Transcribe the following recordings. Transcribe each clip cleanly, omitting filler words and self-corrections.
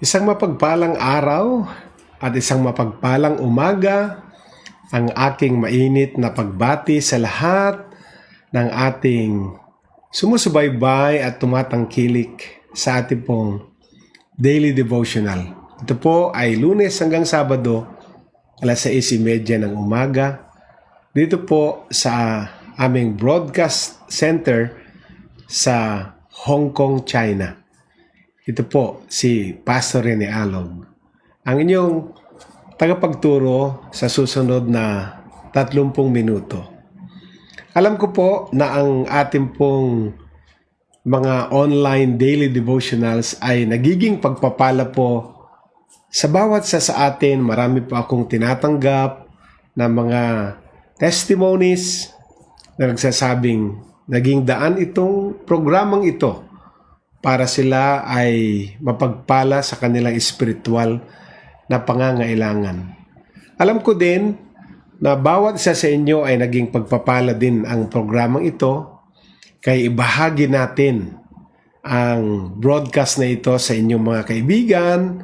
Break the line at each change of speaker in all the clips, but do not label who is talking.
Isang mapagpalang araw at isang mapagpalang umaga ang aking mainit na pagbati sa lahat ng ating sumusubaybay at tumatangkilik sa ating pong daily devotional. Ito po ay Lunes hanggang Sabado, alas 6:30 ng umaga, dito po sa aming broadcast center sa Hong Kong, China. Ito po si Pastor Rene Alog, ang inyong tagapagturo sa susunod na 30 minuto. Alam ko po na ang ating pong mga online daily devotionals ay nagiging pagpapala po sa bawat sa atin. Marami po akong tinatanggap na mga testimonies na nagsasabing naging daan itong programang ito para sila ay mapagpala sa kanilang espiritual na pangangailangan. Alam ko din na bawat isa sa inyo ay naging pagpapala din ang programang ito, kaya ibahagi natin ang broadcast na ito sa inyong mga kaibigan,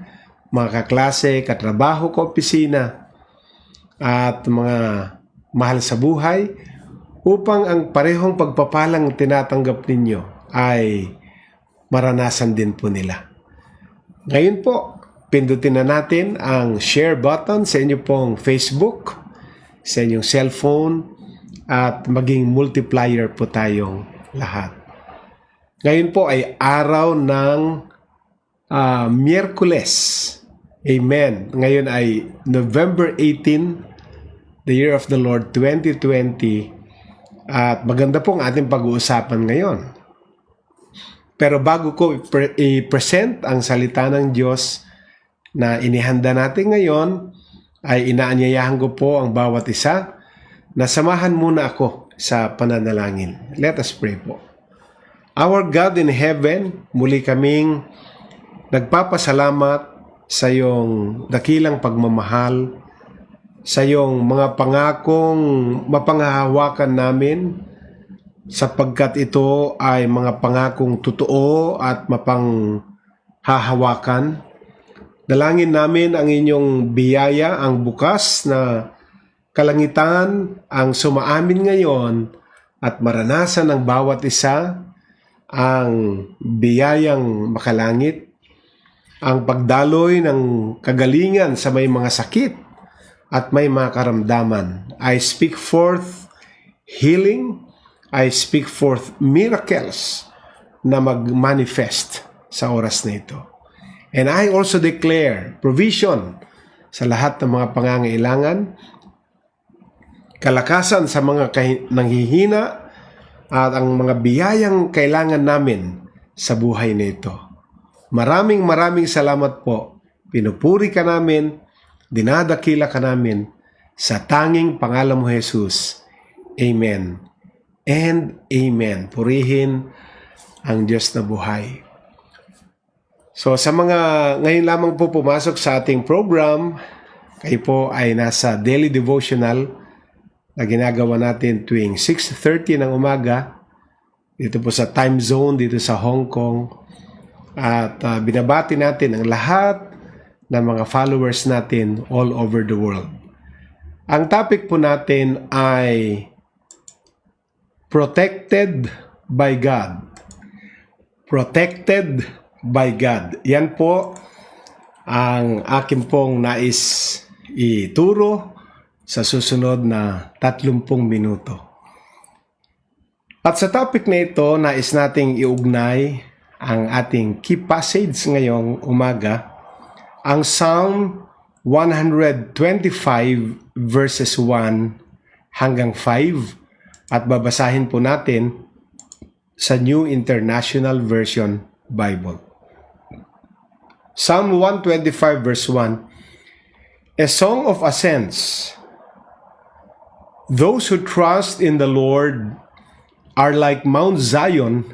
mga kaklase, katrabaho, kaopisina, at mga mahal sa buhay, upang ang parehong pagpapalang tinatanggap ninyo ay maranasan din po nila. Ngayon po, pindutin na natin ang share button sa inyo pong Facebook, sa inyong cellphone, at maging multiplier po tayong lahat. Ngayon po ay araw ng Miyerkules. Amen. Ngayon ay November 18, the year of the Lord 2020, at maganda pong ating pag-uusapan ngayon. Pero bago ko i-present ang salita ng Diyos na inihanda natin ngayon, ay inaanyayahan ko po ang bawat isa na samahan muna ako sa pananalangin. Let us pray po. Our God in heaven, muli kaming nagpapasalamat sa iyong dakilang pagmamahal, sa iyong mga pangakong mapanghahawakan namin, sapagkat ito ay mga pangakong totoo at mapanghahawakan. Dalangin namin ang inyong biyaya, ang bukas na kalangitan, ang sumaamin ngayon at maranasan ng bawat isa ang biyayang makalangit, ang pagdaloy ng kagalingan sa may mga sakit at may mga karamdaman. I speak forth healing, I speak forth miracles na mag-manifest sa oras na ito. And I also declare provision sa lahat ng mga pangangailangan, kalakasan sa mga nanghihina, at ang mga biyayang kailangan namin sa buhay na ito. Maraming salamat po. Pinupuri ka namin, dinadakila ka namin sa tanging pangalan mo, Jesus. Amen and amen. Purihin ang Diyos na buhay. So sa mga ngayon lamang po pumasok sa ating program, kayo po ay nasa daily devotional na ginagawa natin tuwing 6:30 ng umaga dito po sa time zone dito sa Hong Kong, at binabati natin ang lahat ng mga followers natin all over the world. Ang topic po natin ay Protected by God. Protected by God. Yan po ang akin pong nais ituro sa susunod na 30 minuto. At sa topic na ito, nais nating iugnay ang ating key passage ngayong umaga, ang Psalm 125 verses 1 hanggang 5, at babasahin po natin sa New International Version Bible. Psalm 125 verse 1, a song of ascents. Those who trust in the Lord are like Mount Zion,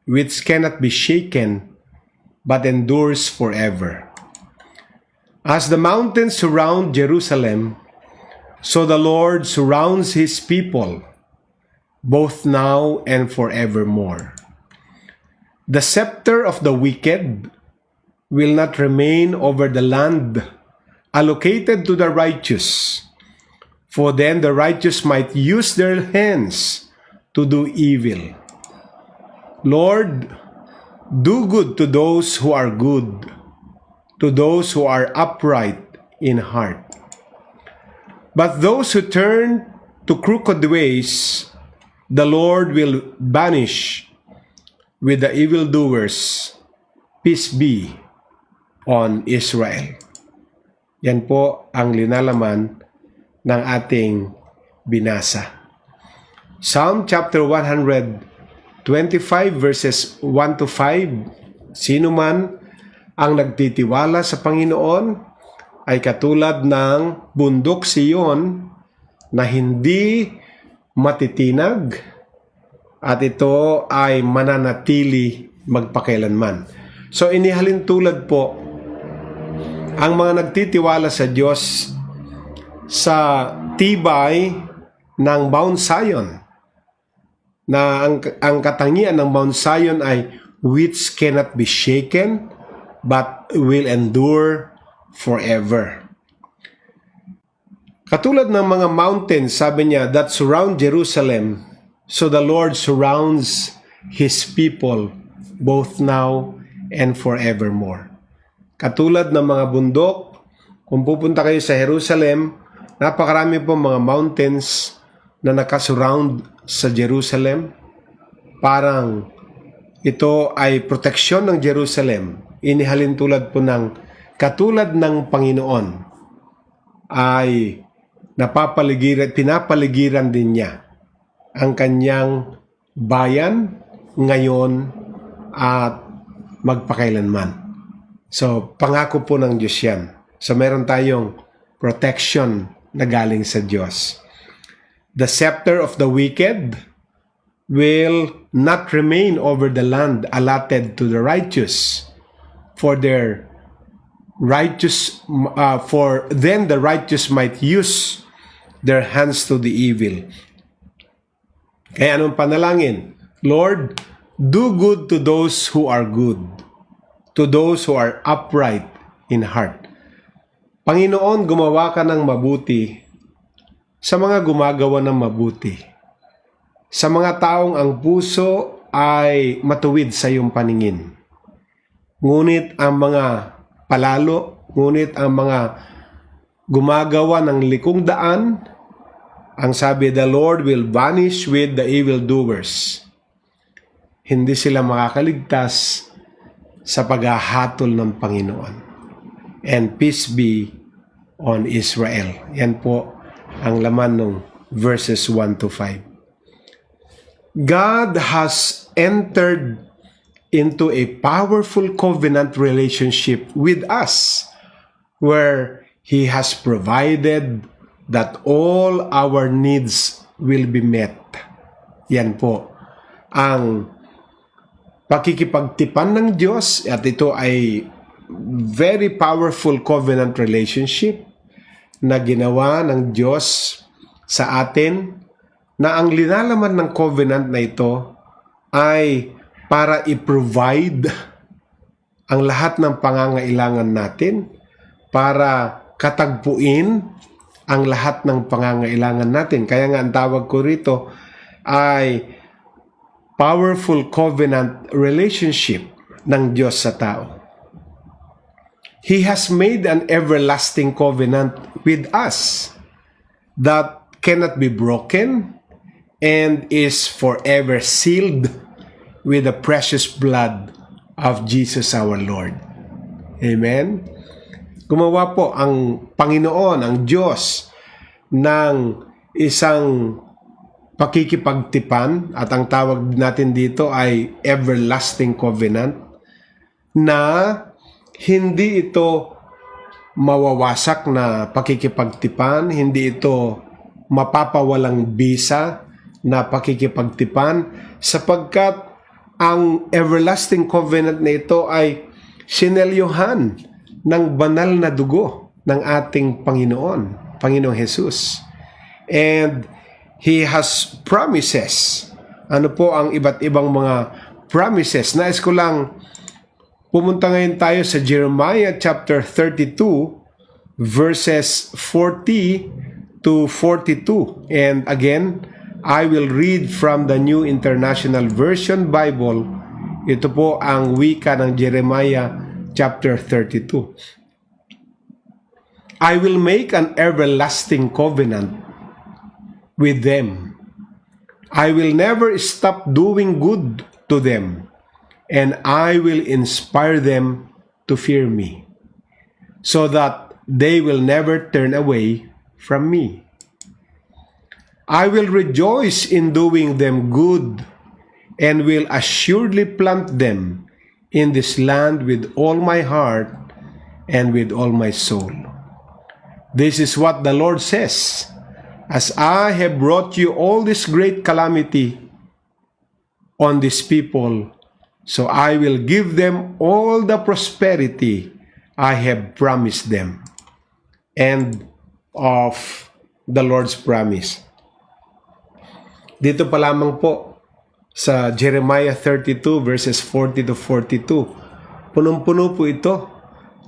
which cannot be shaken, but endures forever. As the mountains surround Jerusalem, so the Lord surrounds his people, both now and forevermore. The scepter of the wicked will not remain over the land allocated to the righteous, for then the righteous might use their hands to do evil. Lord, do good to those who are good, to those who are upright in heart. But those who turn to crooked ways, the Lord will banish with the evildoers. Peace be on Israel. Yan po ang linalaman ng ating binasa. Psalm chapter 125 verses 1 to 5. Sino man ang nagtitiwala sa Panginoon ay katulad ng bundok Siyon na hindi matitinag at ito ay mananatili magpakailanman. So inihalin tulad po ang mga nagtitiwala sa Diyos sa tibay ng Mount Zion, na ang katangian ng Mount Zion ay which cannot be shaken but will endure forever. Katulad ng mga mountains, sabi niya, that surround Jerusalem, so the Lord surrounds His people both now and forevermore. Katulad ng mga bundok, kung pupunta kayo sa Jerusalem, napakarami po mga mountains na nakasurround sa Jerusalem. Parang ito ay proteksyon ng Jerusalem. Inihalin tulad po ng katulad ng Panginoon ay pinapaligiran din niya ang kanyang bayan ngayon at magpakailanman. So, pangako po ng Diyos yan. So, meron tayong protection na galing sa Diyos. The scepter of the wicked will not remain over the land allotted to the righteous, for then the righteous might use their hands to the evil. Kaya anong panalangin? Lord, do good to those who are good, to those who are upright in heart. Panginoon, gumawa ka ng mabuti sa mga gumagawa ng mabuti. Sa mga taong ang puso ay matuwid sa iyong paningin. Ngunit ang mga ngunit ang mga gumagawa ng likong daan, ang sabi, the Lord will vanish with the evildoers. Hindi sila makakaligtas sa paghahatol ng Panginoon. And peace be on Israel. Yan po ang laman ng verses 1 to 5. God has entered into a powerful covenant relationship with us, where He has provided that all our needs will be met. Yan po ang pakikipagtipan ng Diyos, at ito ay very powerful covenant relationship na ginawa ng Diyos sa atin, na ang linalaman ng covenant na ito ay para i-provide ang lahat ng pangangailangan natin, para katagpuin ang lahat ng pangangailangan natin. Kaya nga ang tawag ko rito ay powerful covenant relationship ng Diyos sa tao. He has made an everlasting covenant with us that cannot be broken and is forever sealed with the precious blood of Jesus our Lord. Amen? Gumawa po ang Panginoon, ang Diyos, ng isang pakikipagtipan, at ang tawag natin dito ay everlasting covenant, na hindi ito mawawasak na pakikipagtipan, hindi ito mapapawalang bisa na pakikipagtipan, sapagkat ang everlasting covenant na ito ay sinelyuhan ng banal na dugo ng ating Panginoong Jesus. And He has promises. Ano po ang iba't ibang mga promises? Nais ko lang Pumunta ngayon tayo sa Jeremiah chapter 32 verses 40 to 42. And again, I will read from the New International Version Bible. Ito po ang wika ng Jeremiah chapter 32. I will make an everlasting covenant with them. I will never stop doing good to them, and I will inspire them to fear me, so that they will never turn away from me. I will rejoice in doing them good, and will assuredly plant them in this land with all my heart and with all my soul. This is what the Lord says: as I have brought you all this great calamity on these people, so I will give them all the prosperity I have promised them. End of the Lord's promise. Dito pa lamang po sa Jeremiah 32 verses 40 to 42, punong-puno po ito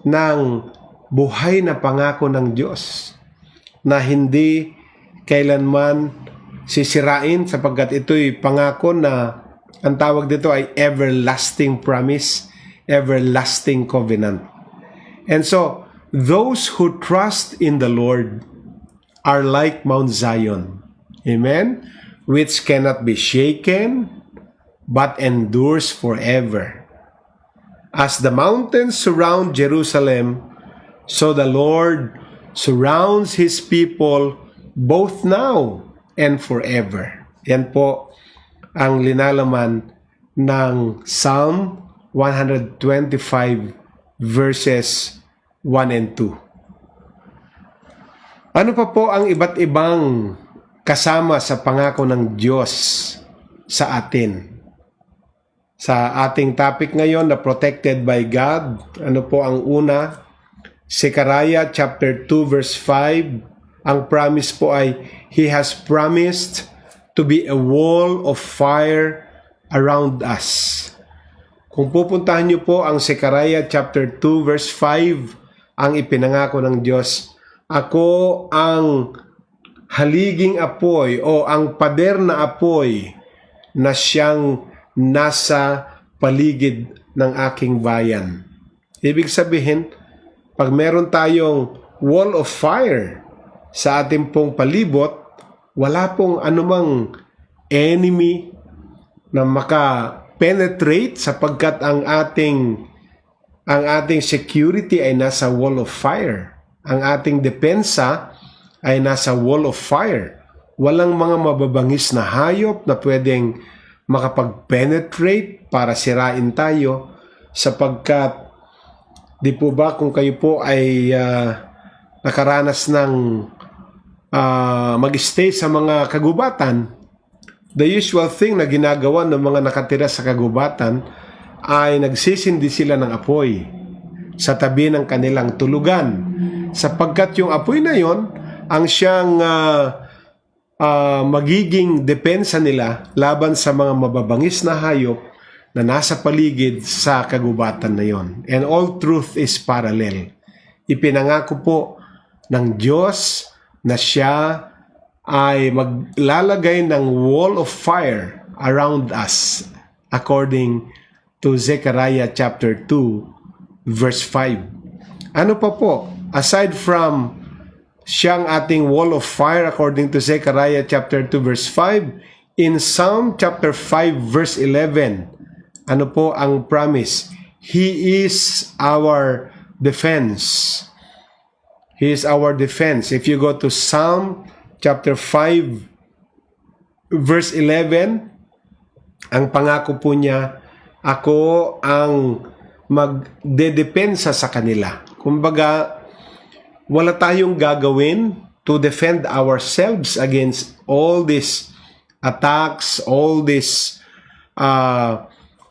ng buhay na pangako ng Diyos na hindi kailanman sisirain, sapagkat ito'y pangako na ang tawag dito ay everlasting promise, everlasting covenant. And so, those who trust in the Lord are like Mount Zion, amen, which cannot be shaken but endures forever. As the mountains surround Jerusalem, so the Lord surrounds His people both now and forever. Yan po ang linalaman ng Psalm 125 verses 1 and 2. Ano pa po ang iba't ibang kasama sa pangako ng Diyos sa atin? Sa ating topic ngayon na protected by God, ano po ang una? Zechariah chapter 2 verse 5, ang promise po ay He has promised to be a wall of fire around us. Kung pupuntahan niyo po ang Zechariah chapter 2 verse 5, ang ipinangako ng Diyos, ako ang haliging apoy o ang pader na apoy na siyang nasa paligid ng aking bayan. Ibig sabihin, pag meron tayong wall of fire sa ating pong palibot, wala pong anumang enemy na maka-penetrate, sapagkat ang ating security ay nasa wall of fire. Ang ating depensa ay nasa wall of fire. Walang mga mababangis na hayop na pwedeng makapag-penetrate para sirain tayo, sapagkat di po ba kung kayo po ay nakaranas ng mag-stay sa mga kagubatan, the usual thing na ginagawa ng mga nakatira sa kagubatan ay nagsisindi sila ng apoy sa tabi ng kanilang tulugan, sapagkat yung apoy na yon ang siyang magiging depensa nila laban sa mga mababangis na hayop na nasa paligid sa kagubatan na yon. And all truth is parallel. Ipinangako po ng Diyos na siya ay maglalagay ng wall of fire around us according to Zechariah chapter 2 verse 5. Ano pa po? Aside from siyang ating wall of fire according to Zechariah chapter 2 verse 5, in Psalm chapter 5 verse 11, ano po ang promise? He is our defense. He is our defense. If you go to Psalm chapter 5 verse 11, ang pangako po niya, ako ang magdedepensa sa kanila. Kumbaga, wala tayong gagawin to defend ourselves against all these attacks, all these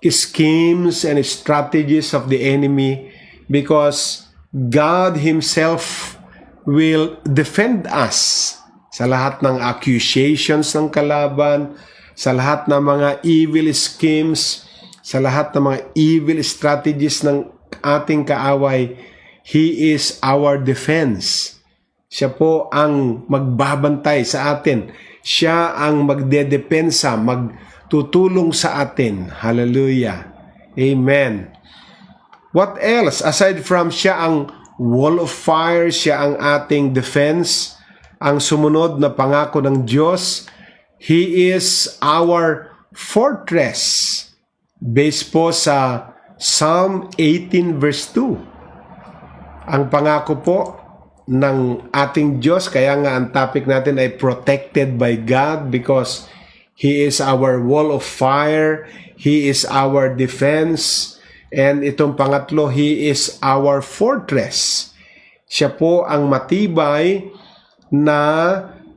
schemes and strategies of the enemy, because God Himself will defend us sa lahat ng accusations ng kalaban, sa lahat ng mga evil schemes, sa lahat ng mga evil strategies ng ating kaaway. He is our defense. Siya po ang magbabantay sa atin. Siya ang magdedepensa, magtutulong sa atin. Hallelujah. Amen. What else? Aside from siya ang wall of fire, siya ang ating defense, ang sumunod na pangako ng Diyos, He is our fortress. Based po sa Psalm 18 verse 2. Ang pangako po ng ating Diyos, kaya nga ang topic natin ay protected by God because He is our wall of fire, He is our defense, and itong pangatlo, He is our fortress. Siya po ang matibay na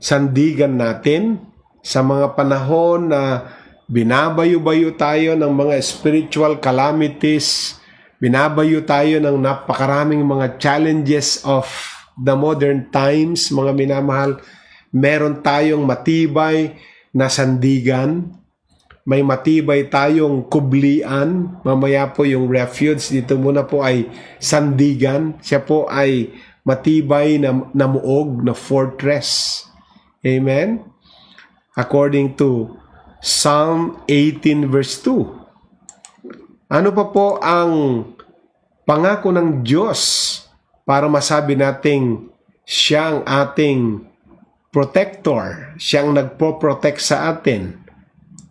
sandigan natin sa mga panahon na binabayo-bayo tayo ng mga spiritual calamities, binabayo tayo ng napakaraming mga challenges of the modern times, mga minamahal. Meron tayong matibay na sandigan, may matibay tayong kublian, mamaya po yung refuge, dito muna po ay sandigan, siya po ay matibay na muog, na fortress. Amen? According to Psalm 18 verse 2. Ano pa po ang pangako ng Diyos para masabi nating siya ang ating protector, siya ang nagpo-protect sa atin?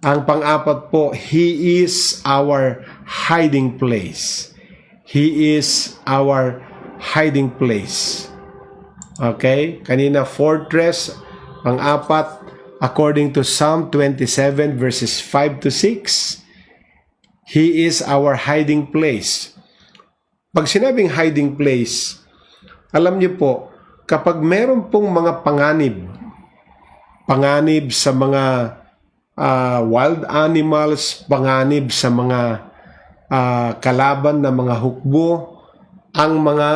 Ang pang-apat po, He is our hiding place. He is our hiding place. Okay? Kanina fortress, pang-apat, according to Psalm 27 verses 5 to 6, He is our hiding place. Pag sinabing hiding place, alam niyo po, kapag meron pong mga panganib sa mga wild animals, panganib sa mga kalaban na mga hukbo, ang mga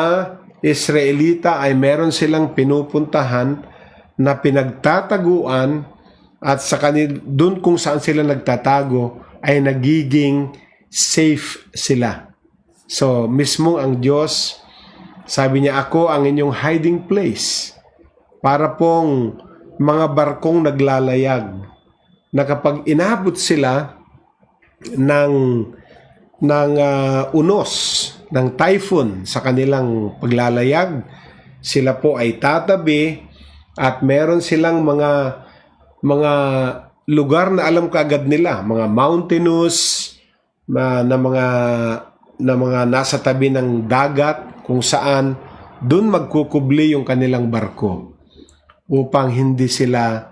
Israelita ay meron silang pinupuntahan na pinagtataguan at sa doon kung saan sila nagtatago ay nagiging safe sila. So, mismo ang Diyos, sabi niya, ako ang inyong hiding place para pong mga barkong naglalayag na kapag inabot sila ng unos, ng typhoon sa kanilang paglalayag, sila po ay tatabi at meron silang mga lugar na alam kaagad nila, mga mountainous na mga nasa tabi ng dagat kung saan doon magkukubli yung kanilang barko upang hindi sila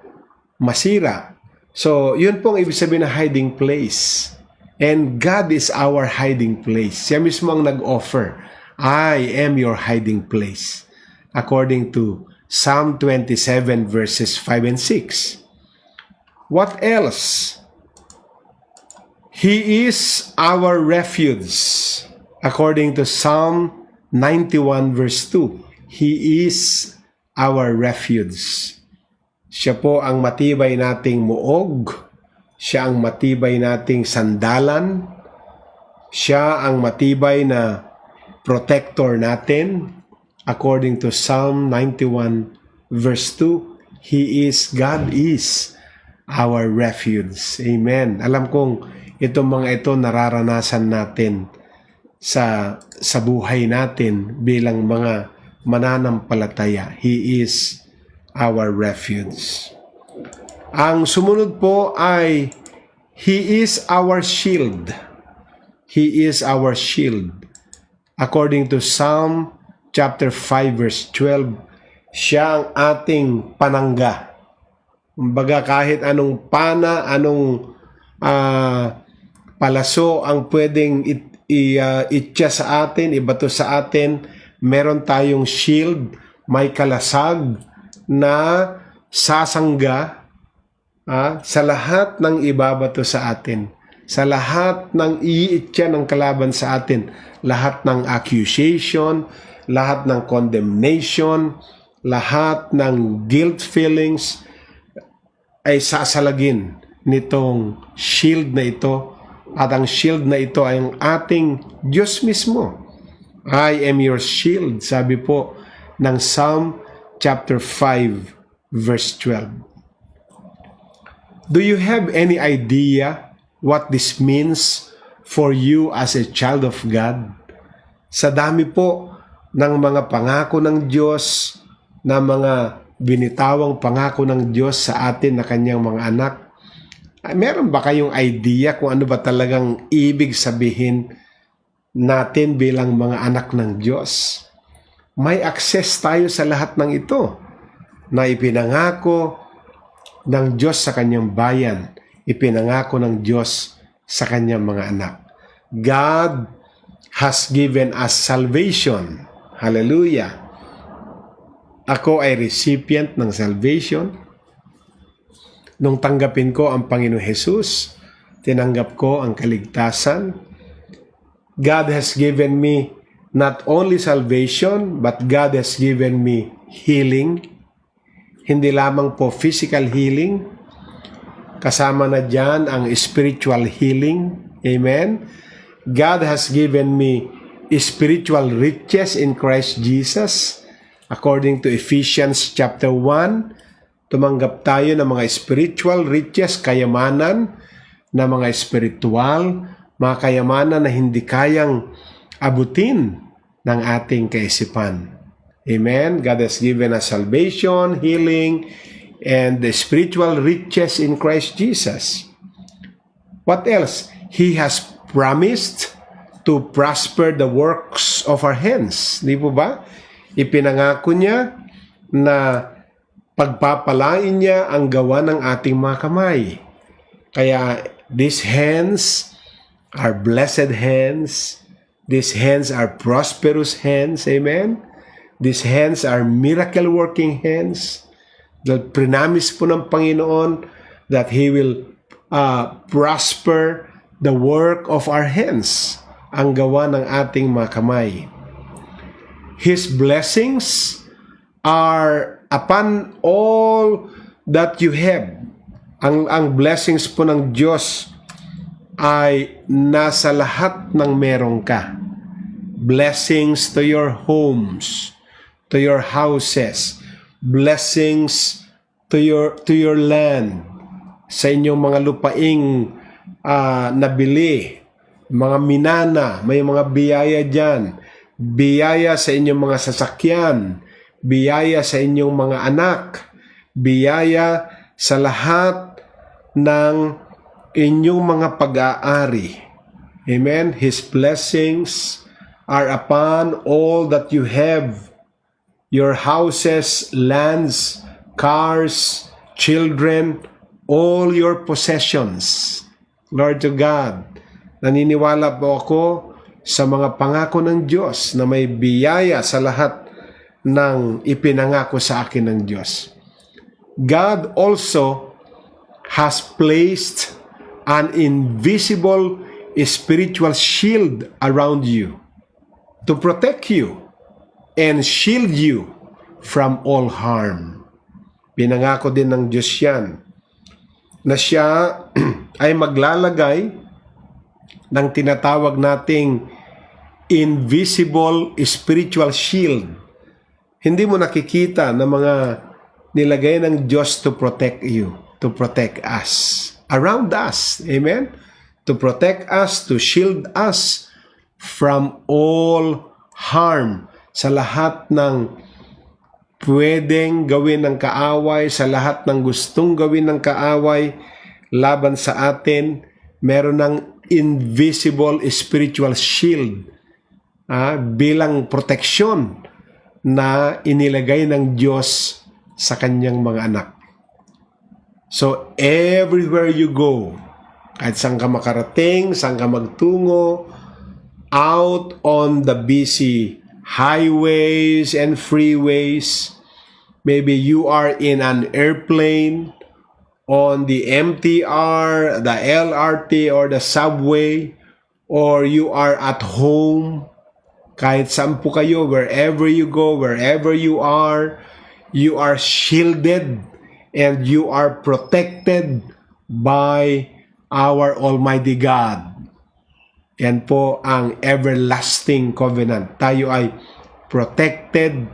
masira. So, yun pong ibig sabihin na hiding place. And God is our hiding place. Siya mismo ang nag-offer, I am your hiding place. According to Psalm 27 verses 5 and 6. What else? He is our refuge. According to Psalm 91 verse 2. He is our refuge. Siya po ang matibay nating muog. Siya ang matibay nating sandalan. Siya ang matibay na protector natin. According to Psalm 91 verse 2. God is our refuge. Amen. Alam kong itong mga ito nararanasan natin sa buhay natin bilang mga mananampalataya. He is our refuge. Ang sumunod po ay He is our shield. He is our shield. According to Psalm chapter 5 verse 12, siya ang ating panangga. Kumbaga kahit anong pana, anong palaso ang pwedeng itya sa atin, ibato sa atin, meron tayong shield, may kalasag na sasangga sa lahat ng ibabato sa atin, sa lahat ng iitya ng kalaban sa atin, lahat ng accusation, lahat ng condemnation, lahat ng guilt feelings ay sasalagin nitong shield na ito At ang shield na ito ay ang ating Diyos mismo. I am your shield, sabi po ng Psalm chapter 5, verse 12. Do you have any idea what this means for you as a child of God? Sa dami po ng mga pangako ng Diyos, na mga binitawang pangako ng Diyos sa atin na kanyang mga anak, meron ba kayong idea kung ano ba talagang ibig sabihin natin bilang mga anak ng Diyos? May access tayo sa lahat ng ito na ipinangako ng Diyos sa kanyang bayan, ipinangako ng Diyos sa kanyang mga anak. God has given us salvation. Hallelujah! Ako ay recipient ng salvation. Nung tanggapin ko ang Panginoon Jesus, tinanggap ko ang kaligtasan. God has given me not only salvation, but God has given me healing. Hindi lamang po physical healing, kasama na dyan ang spiritual healing. Amen? God has given me spiritual riches in Christ Jesus. According to Ephesians chapter 1, tumanggap tayo ng mga spiritual riches, kayamanan na mga spiritual, mga kayamanan na hindi kayang abutin ng ating kaisipan. Amen? God has given us salvation, healing, and the spiritual riches in Christ Jesus. What else? He has promised to prosper the works of our hands. Di po ba? Ipinangako niya na pagpapalain niya ang gawa ng ating mga kamay. Kaya these hands are blessed hands. These hands are prosperous hands. Amen? These hands are miracle-working hands. Dahil prinamis po ng Panginoon that He will prosper the work of our hands, ang gawa ng ating mga kamay. His blessings are upon all that you have. Ang blessings po ng Diyos ay nasa lahat ng meron ka. Blessings to your homes, to your houses, blessings to your land, sa inyong mga lupaing nabili, mga minana, may mga biyaya dyan, biyaya sa inyong mga sasakyan, biyaya sa inyong mga anak, biyaya sa lahat ng inyong mga pag-aari. Amen? His blessings are upon all that you have, your houses, lands, cars, children, all your possessions. Lord to God, naniniwala po ako sa mga pangako ng Diyos na may biyaya sa lahat ng ipinangako sa akin ng Diyos. God also has placed an invisible spiritual shield around you to protect you and shield you from all harm. Pinangako din ng Diyos yan na siya ay maglalagay ng tinatawag nating invisible spiritual shield. Hindi mo nakikita na mga nilagay ng Diyos to protect you, to protect us, around us. Amen? To protect us, to shield us from all harm, sa lahat ng pwedeng gawin ng kaaway, sa lahat ng gustong gawin ng kaaway laban sa atin. Meron ng invisible spiritual shield bilang proteksyon na inilagay ng Diyos sa kanyang mga anak. So, everywhere you go, kahit saan ka makarating, saan ka magtungo, out on the busy highways and freeways, maybe you are in an airplane, on the MTR, the LRT, or the subway, or you are at home, kahit saan po kayo, wherever you go, wherever you are shielded and you are protected by our Almighty God. Yan po ang everlasting covenant. Tayo ay protected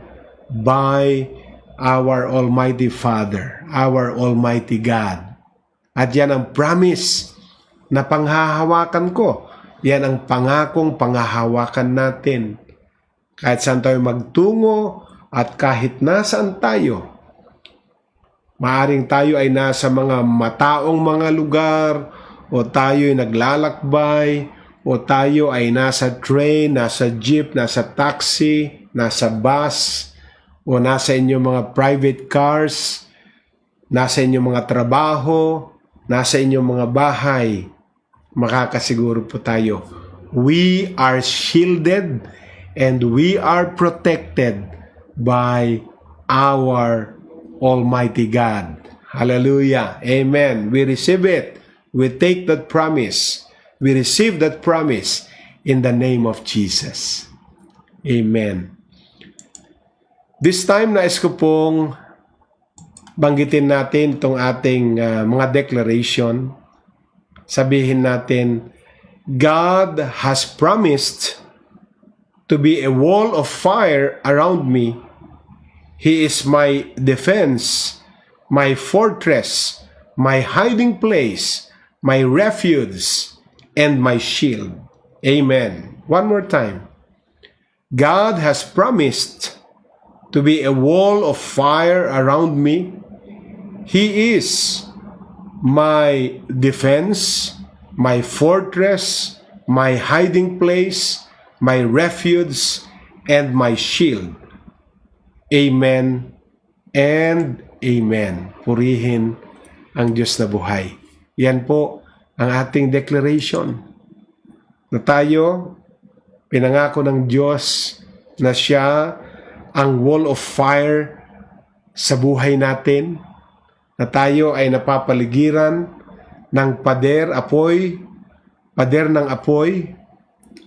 by our Almighty Father, our Almighty God. At yan ang promise na panghahawakan ko. Yan ang pangakong panghahawakan natin. Kahit saan tayo magtungo at kahit nasaan tayo, maaring tayo ay nasa mga mataong mga lugar, o tayo ay naglalakbay, o tayo ay nasa train, nasa jeep, nasa taxi, nasa bus, o nasa inyong mga private cars, nasa inyong mga trabaho, nasa inyong mga bahay, makakasiguro po tayo, we are shielded and we are protected by our Almighty God. Hallelujah. Amen. We receive it. We take that promise. We receive that promise in the name of Jesus. Amen. This time, nais ko pong banggitin natin itong ating mga declaration. Sabihin natin, God has promised to be a wall of fire around me. He is my defense, my fortress, my hiding place, my refuge, and my shield. Amen. One more time. God has promised to be a wall of fire around me. He is my defense, my fortress, my hiding place, my refuge, and my shield. Amen and amen. Purihin ang Diyos na buhay. Yan po ang ating declaration. Na tayo, pinangako ng Diyos na siya ang wall of fire sa buhay natin. Na tayo ay napapaligiran ng pader ng apoy,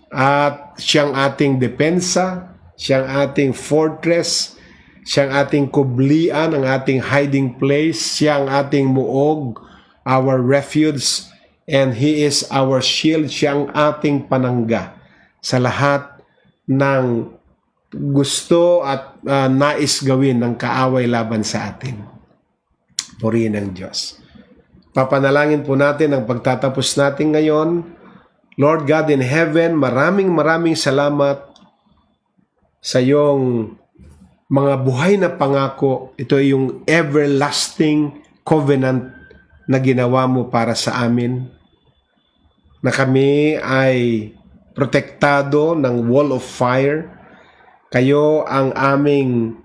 at siyang ating depensa, siyang ating fortress, siyang ating kublian, ang ating hiding place, siyang ating muog, our refuge, and He is our shield, siyang ating panangga sa lahat ng gusto at nais gawin ng kaaway laban sa atin. Purihin ang Diyos. Papanalangin po natin ang pagtatapos natin ngayon. Lord God in heaven, maraming salamat sa iyong mga buhay na pangako. Ito ay yung everlasting covenant na ginawa mo para sa amin. Na kami ay protektado ng wall of fire. Kayo ang aming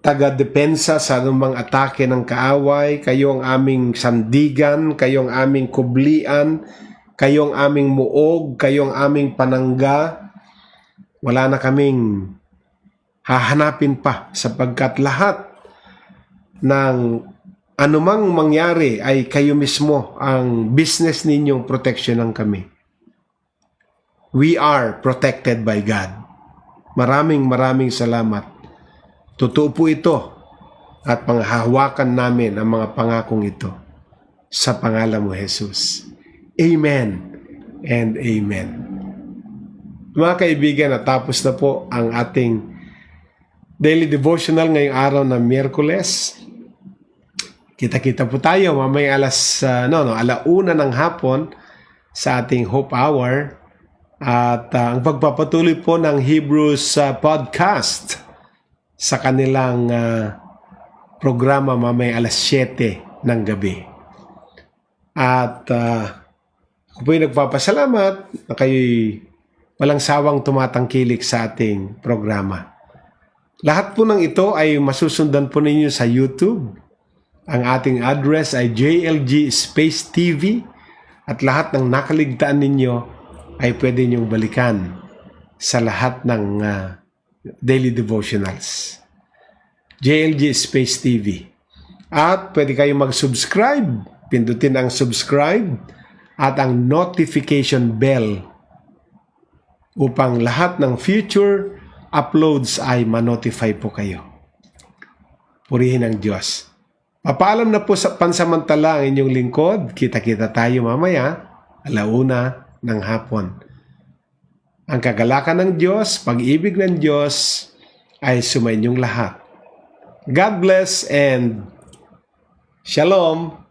taga-depensa sa anumang atake ng kaaway. Kayo ang aming sandigan. Kayo ang aming kublian. Kayo ang aming muog. Kayo ang aming panangga. Wala na kaming hahanapin pa, sapagkat lahat ng anumang mangyari ay kayo mismo ang business ninyong proteksyonan kami. We are protected by God. Maraming salamat. Totoo po ito at panghahawakan namin ang mga pangakong ito sa pangalan mo, Jesus. Amen and amen. Mga kaibigan, natapos na po ang ating daily devotional ngayong araw ng Miyerkules. Kita-kita po tayo mamaya alauna ng hapon sa ating Hope Hour. At ang pagpapatuloy po ng Hebrews podcast sa kanilang programa mamaya 7 ng gabi. At ako po'y nagpapasalamat na kayo'y walang sawang tumatangkilik sa ating programa. Lahat po ng ito ay masusundan po ninyo sa YouTube. Ang ating address ay JLG Space TV, at lahat ng nakaligtaan ninyo ay pwede nyong balikan sa lahat ng daily devotionals. JLG Space TV. At pwede kayong mag-subscribe. Pindutin ang subscribe at ang notification bell upang lahat ng future uploads ay ma-notify po kayo. Purihin ang Diyos. Papaalam na po sa pansamantala ang inyong lingkod. Kita-kita tayo mamaya, 1:00 ng hapon. Ang kagalakan ng Diyos, pag-ibig ng Diyos ay sumainyong lahat. God bless and Shalom!